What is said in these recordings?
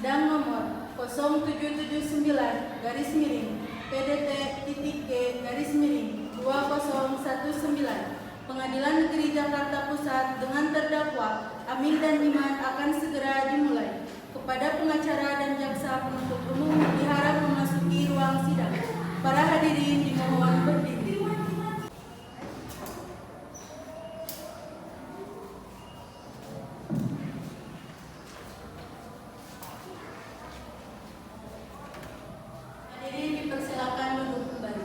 sidang nomor 0779 garis miring PDT titik G garis miring 2019 Pengadilan Negeri Jakarta Pusat dengan terdakwa Amin dan Iman akan segera dimulai. Kepada pengacara dan jaksa penuntut umum diharap memasuki ruang sidang. Para hadirin dimohon berdiri. Hadirin dipersilakan duduk kembali.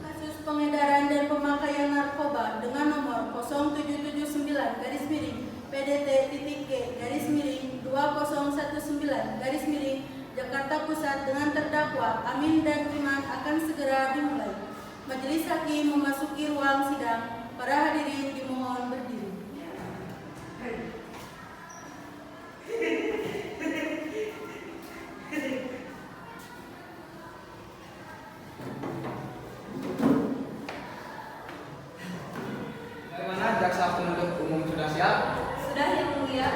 Kasus pengedaran dan pemakaian narkoba dengan nomor 0779 garis miring PDT titik G garis miring 2019 garis miring Jakarta Pusat dengan terdakwa Amin dan Iman akan segera dimulai. Majelis Hakim memasuki ruang sidang. Para hadirin dimohon berdiri. Bagaimana jaksa penuntut umum sudah siap? Sudah, Yang Mulia.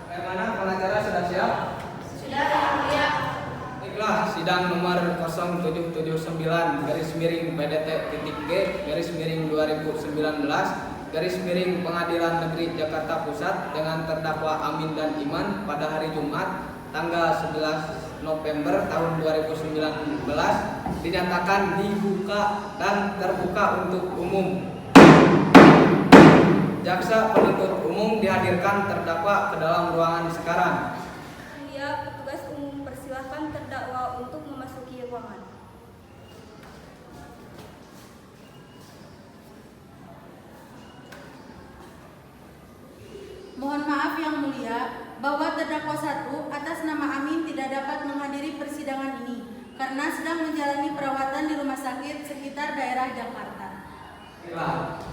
Bagaimana pengacara sudah siap? Sudah, Yang Mulia. Baiklah, sidang nomor 0779 garis miring PDT titik G garis miring 2019 garis miring Pengadilan Negeri Jakarta Pusat dengan terdakwa Amin dan Iman pada hari Jumat tanggal 11 November tahun 2019 dinyatakan dibuka dan terbuka untuk umum. Jaksa penuntut umum dihadirkan terdakwa ke dalam ruangan sekarang. Mulia, petugas umum persilahkan terdakwa untuk memasuki ruangan. Mohon maaf Yang Mulia, bahwa terdakwa 1 atas nama Amin tidak dapat menghadiri persidangan ini karena sedang menjalani perawatan di rumah sakit sekitar daerah Jakarta. Baiklah.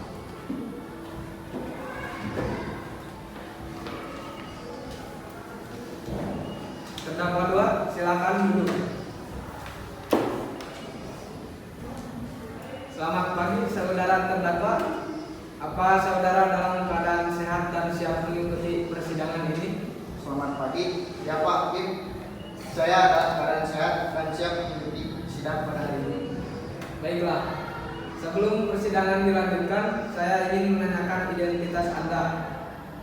Terdakwa 2, silakan duduk. Selamat pagi saudara terdakwa. Apa saudara dalam keadaan sehat dan siap mengikuti persidangan ini? Selamat pagi. Ya Pak Hakim, saya dalam keadaan sehat dan siap mengikuti sidang pada hari ini. Baiklah. Sebelum persidangan dilanjutkan, saya ingin menanyakan identitas Anda.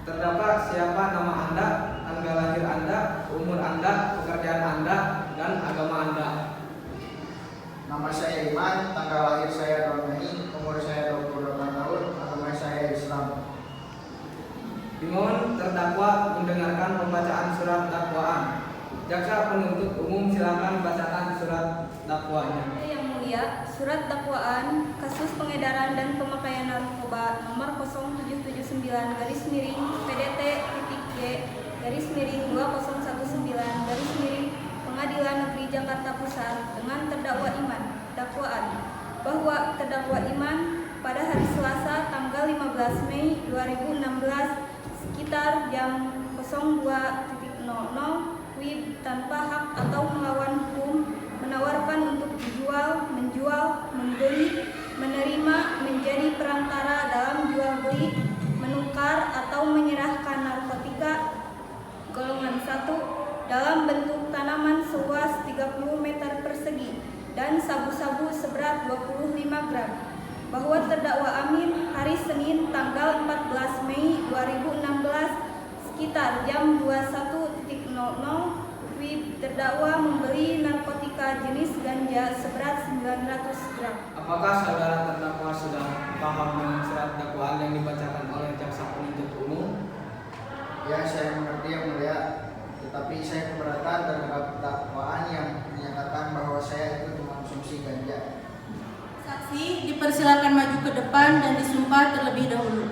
Terdakwa siapa nama Anda, tanggal lahir Anda, umur Anda, pekerjaan Anda, dan agama Anda. Nama saya Iman, tanggal lahir saya 2 Mei, umur saya 28 tahun, agama saya Islam. Dimohon terdakwa mendengarkan pembacaan surat dakwaan. Jaksa penuntut umum silakan bacakan surat dakwaannya. Yang Mulia, surat dakwaan kasus pengedaran dan pemakaian narkoba nomor 0779 garis miring PDT titik G garis miring 2019 garis miring Pengadilan Negeri Jakarta Pusat dengan terdakwa Iman. Dakwaan bahwa terdakwa Iman pada hari Selasa tanggal 15 Mei 2016 sekitar jam 02.00 WIB tanpa hak atau melawan hukum menawarkan untuk dijual, menjual, membeli, menerima, menjadi perantara dalam jual beli, menukar atau menyerahkan narkotika golongan 1 dalam bentuk tanaman seluas 30 meter persegi dan sabu-sabu seberat 25 gram. Bahwa terdakwa Amin hari Senin tanggal 14 Mei 2016 sekitar jam 21.00 WIB terdakwa membeli narkotika jenis ganja seberat 900 gram. Apakah saudara terdakwa sudah paham dengan surat dakwaan yang dibacakan oleh jaksa penuntut umum? Ya, saya mengerti Yang Mulia, tetapi saya keberatan terhadap dakwaan yang menyatakan bahwa saya itu mengkonsumsi ganja. Saksi dipersilakan maju ke depan dan disumpah terlebih dahulu.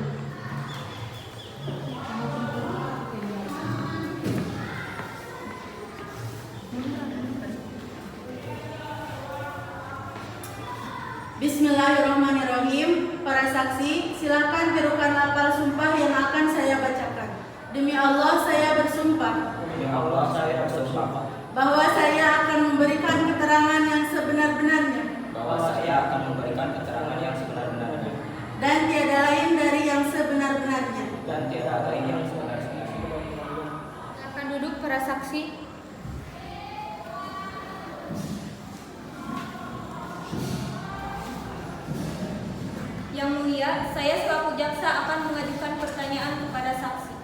Bismillahirrahmanirrahim. Para saksi, silakan tirukan lafal sumpah yang akan saya bacakan. Demi Allah, saya bersumpah Demi Allah, saya bersumpah bahwa saya akan memberikan keterangan yang sebenar-benarnya bahwa saya akan memberikan keterangan yang sebenar-benarnya dan tiada lain dari yang sebenar-benarnya. dan tiada lain yang sebenar-benarnya. Akan Silakan duduk para saksi. Yang mulia, saya selaku jaksa akan mengajukan pertanyaan kepada saksi.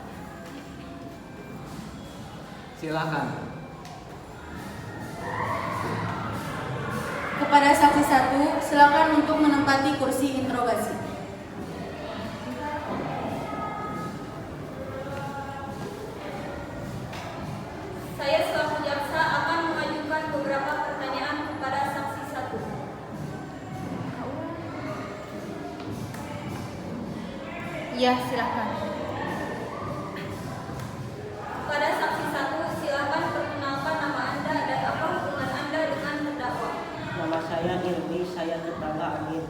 Silakan. Kepada saksi 1, silakan untuk menempati kursi interogasi. Saya selaku jaksa akan mengajukan beberapa pertanyaan kepada saksi 1. Iya, silakan. Kepada saksi 1, silakan perkenalkan nama Anda dan apa hubungan Anda dengan terdakwa. Nama saya Ilmi, saya tetangga Amin.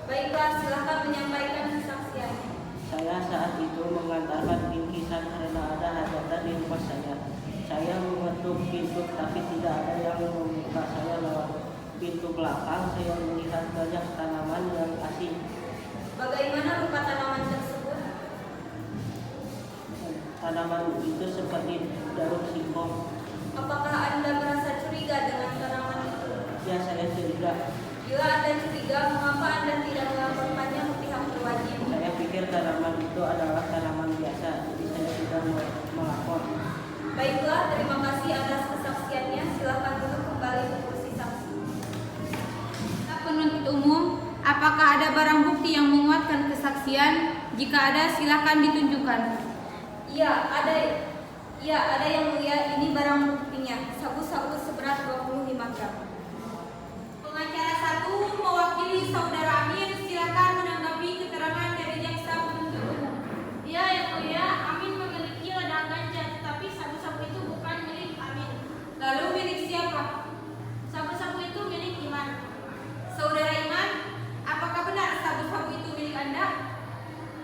Baiklah, silakan menyampaikan kesaksiannya. Saya saat itu mengantarkan bingkisan karena ada hajatan di rumah saya. Saya mengetuk pintu tapi tidak ada yang membuka. Saya lewat pintu belakang, saya melihat banyak tanaman yang asing. Bagaimana rupa tanaman tersebut? Tanaman itu seperti daun singkong. Apakah Anda merasa curiga dengan tanaman itu? Ya, saya curiga. Bila Anda curiga, mengapa Anda tidak melaporkannya ke pihak berwajib? Saya pikir tanaman itu adalah tanaman biasa, jadi saya tidak melapor. Baiklah, terima kasih atas kesaksiannya. Silakan duduk kembali ke kursi saksi. Penuntut umum, apakah ada barang bukti yang menguatkan kesaksian? Jika ada, silakan ditunjukkan. Iya, ada yang mulia. Ini barang buktinya. Sabu-sabu seberat 25 gram. Pengacara 1 mewakili saudara Amin, silakan menanggapi keterangan dari jaksa penuntut umum. Ya, yang mulia, Amin memiliki ladang ganja, tetapi sabu-sabu itu bukan milik Amin. Lalu milik siapa? Sabu-sabu itu milik Iman. Saudara Iman, apakah benar sabu-sabu itu milik Anda?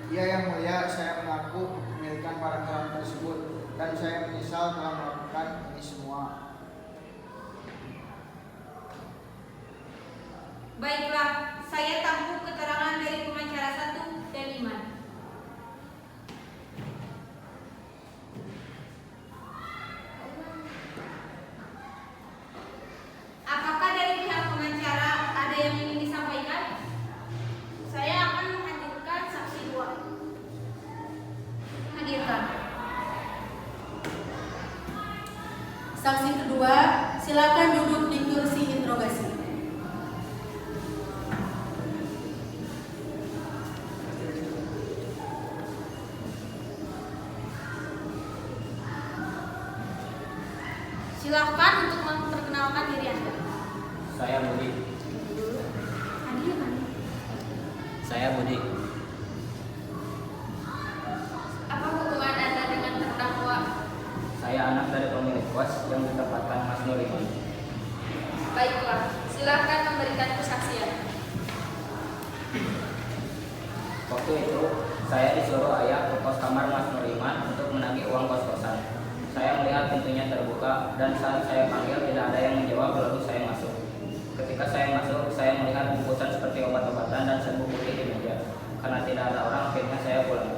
Iya yang mulia, saya mengaku memilikan barang-barang tersebut dan saya menyesal telah melakukan ini semua. Baiklah, saya tampung keterangan dari pengacara 1 dan Iman. Apakah dari pihak pengacara ada yang ingin disampaikan? Saya akan menghadirkan saksi 2. Hadirkan. Saksi kedua, silakan duduk di kursi interogasi. Silakan untuk memperkenalkan diri Anda. Saya Budi. Saya Budi. Apa hubungan Anda dengan terdakwa? Saya anak dari pemilik kos yang ditempatkan Mas Nuriman. Baiklah, silakan memberikan kesaksian. Waktu itu saya disuruh ayah ke kos kamar Mas Nuriman untuk menagih uang kos-kosan. Saya melihat pintunya terbuka dan saat saya panggil tidak ada yang menjawab, lalu saya masuk. Ketika saya masuk, saya melihat bungkusan seperti obat-obatan dan serbuk putih di meja. Karena tidak ada orang, akhirnya saya pulang.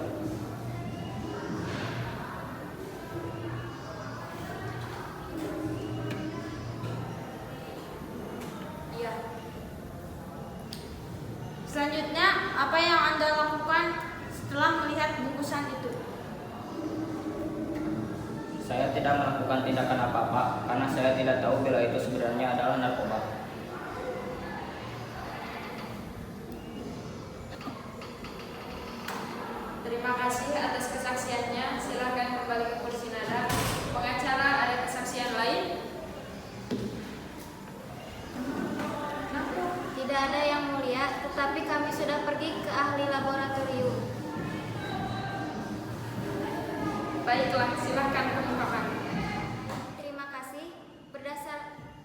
Iya. Selanjutnya, apa yang Anda lakukan setelah melihat bungkusan itu? Saya tidak melakukan tindakan apa-apa karena saya tidak tahu bila itu sebenarnya adalah narkoba. Terima kasih atas kesaksiannya. Silakan kembali ke kursi nada. Pengacara, ada kesaksian lain? Tidak ada yang mulia, tetapi kami sudah pergi ke ahli laboratorium. Baiklah, silakan kemukakan. Terima kasih.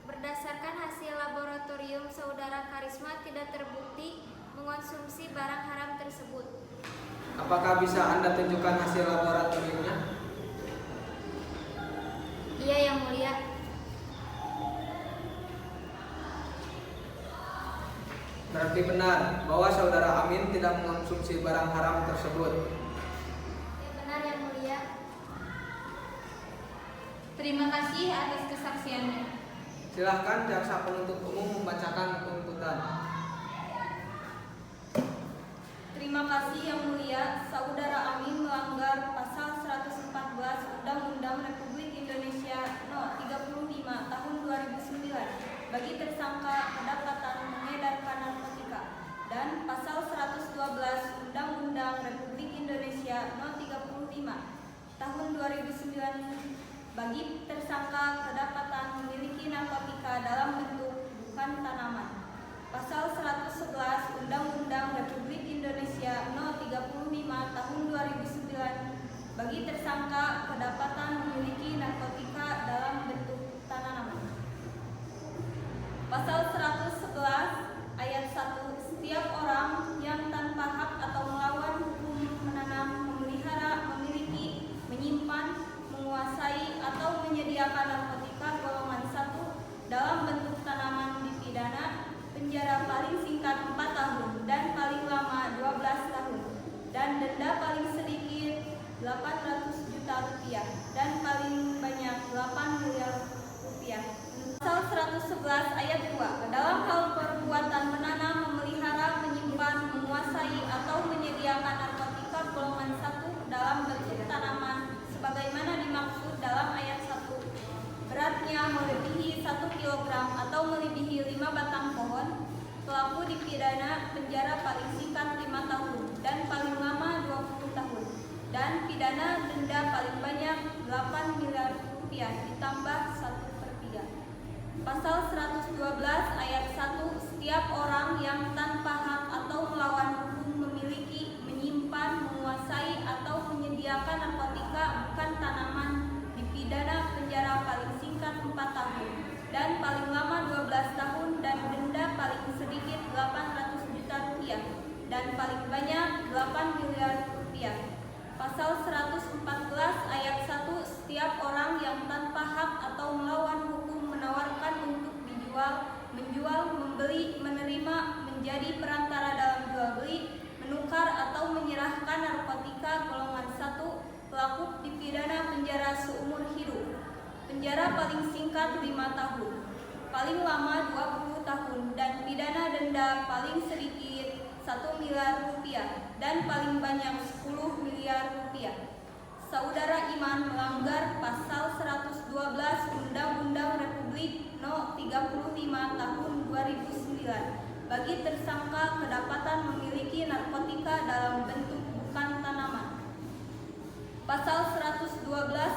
Berdasarkan hasil laboratorium, saudara Karisma tidak terbukti mengonsumsi barang haram tersebut. Apakah bisa Anda tunjukkan hasil laboratoriumnya? Iya yang mulia. Berarti benar bahwa saudara Amin tidak mengonsumsi barang haram tersebut. Ya benar yang mulia. Terima kasih atas kesaksiannya. Silahkan jaksa penuntut umum membacakan tuntutan. Terima kasih Yang Mulia, Saudara Amin melanggar pasal 114 Undang-Undang Republik Indonesia No. 35 Tahun 2009 bagi tersangka kedapatan mengedarkan narkotika dan pasal 112 Undang-Undang Republik Indonesia No. 35 Tahun 2009 bagi tersangka kedapatan memiliki narkotika dalam bentuk bukan tanaman. Pasal 111 Undang-Undang Republik Indonesia No. 35 Tahun 2009 bagi tersangka kedapatan memiliki narkotika dalam bentuk tanaman. Pasal 111 ayat 1 setiap orang yang tanpa hak atau melawan hukum menanam, memelihara, memiliki, menyimpan, menguasai atau menyediakan narkotika golongan 1 dalam bentuk tanaman dipidana penjara paling singkat 4 tahun dan paling lama 12 tahun dan denda paling sedikit 800 juta rupiah dan paling banyak 8 miliar rupiah. Pasal 111 ayat 2 dalam hal perbuatan menanam, memelihara, menyimpan, menguasai atau menyediakan narkotika golongan 1 dalam bentuk tanaman sebagaimana dimaksud dalam ayat 1 beratnya melebihi 1 kg atau melebihi 5 batang pohon, pelaku dipidana penjara paling singkat 5 tahun dan paling lama 20 tahun dan pidana denda paling banyak 8 miliar rupiah ditambah 1/3. Pasal 112 ayat 1 setiap orang yang tanpa hak atau melawan hukum memiliki, menyimpan, menguasai atau menyediakan narkotika bukan tanaman dipidana penjara paling singkat 4 tahun dan paling lama 12 tahun dan denda paling sedikit 800 juta rupiah dan paling banyak 8 miliar rupiah. Pasal 114 ayat 1 setiap orang yang tanpa hak atau melawan hukum menawarkan untuk dijual, menjual, membeli, menerima, menjadi perantara dalam jual beli, menukar atau menyerahkan narkotika golongan 1, pelaku dipidana penjara seumur hidup. Penjara paling singkat 5 tahun, paling lama 20 tahun dan pidana denda paling sedikit 1 miliar rupiah dan paling banyak 10 miliar rupiah. Saudara Iman melanggar pasal 112 Undang-Undang Republik No. 35 Tahun 2009 bagi tersangka kedapatan memiliki narkotika dalam bentuk bukan tanaman. Pasal 112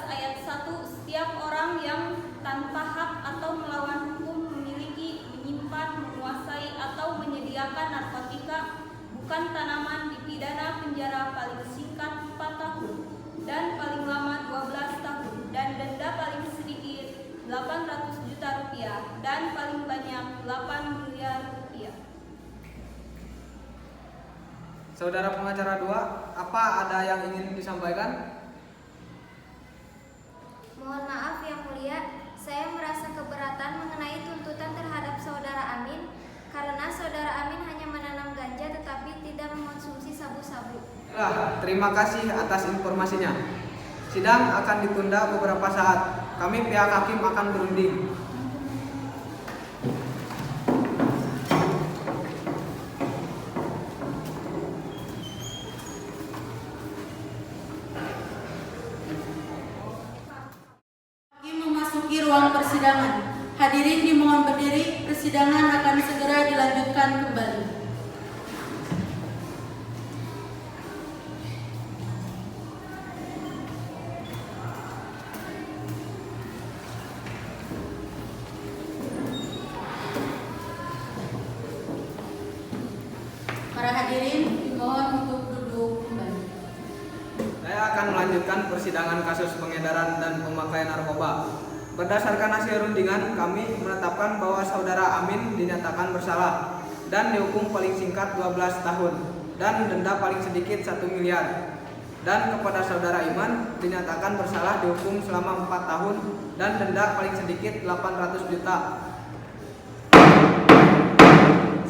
ayat 1 setiap orang yang tanpa hak atau melawan hukum memiliki, menyimpan, menguasai atau menyediakan narkotika bukan tanaman dipidana penjara paling singkat 4 tahun dan paling lama 12 tahun dan denda paling sedikit 800 juta rupiah dan paling banyak 8 miliar rupiah. Saudara pengacara 2, apa ada yang ingin disampaikan? Mohon maaf Yang Mulia, saya merasa keberatan mengenai tuntutan terhadap Saudara Amin karena Saudara Amin hanya menanam ganja tetapi tidak mengonsumsi sabu-sabu. Terima kasih atas informasinya. Sidang akan ditunda beberapa saat. Kami pihak hakim akan berunding. Hakim memasuki ruang persidangan. Hadirin dimohon berdiri, persidangan akan segera dilanjutkan kembali. Para hadirin dimohon untuk duduk kembali. Saya akan melanjutkan persidangan kasus pengedaran dan pemakaian narkoba. Berdasarkan hasil rundingan, kami menetapkan bahwa Saudara Amin dinyatakan bersalah dan dihukum paling singkat 12 tahun dan denda paling sedikit 1 miliar. Dan kepada Saudara Iman dinyatakan bersalah dihukum selama 4 tahun dan denda paling sedikit 800 juta.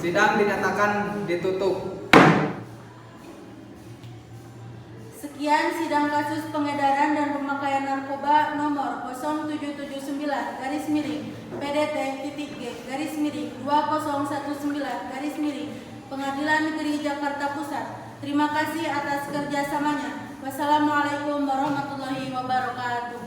Sidang dinyatakan ditutup. Sekian sidang kasus pengedaran dan pemakaian narkoba nomor 0779-PDT-G-2019 Pengadilan Negeri Jakarta Pusat. Terima kasih atas kerjasamanya. Wassalamualaikum warahmatullahi wabarakatuh.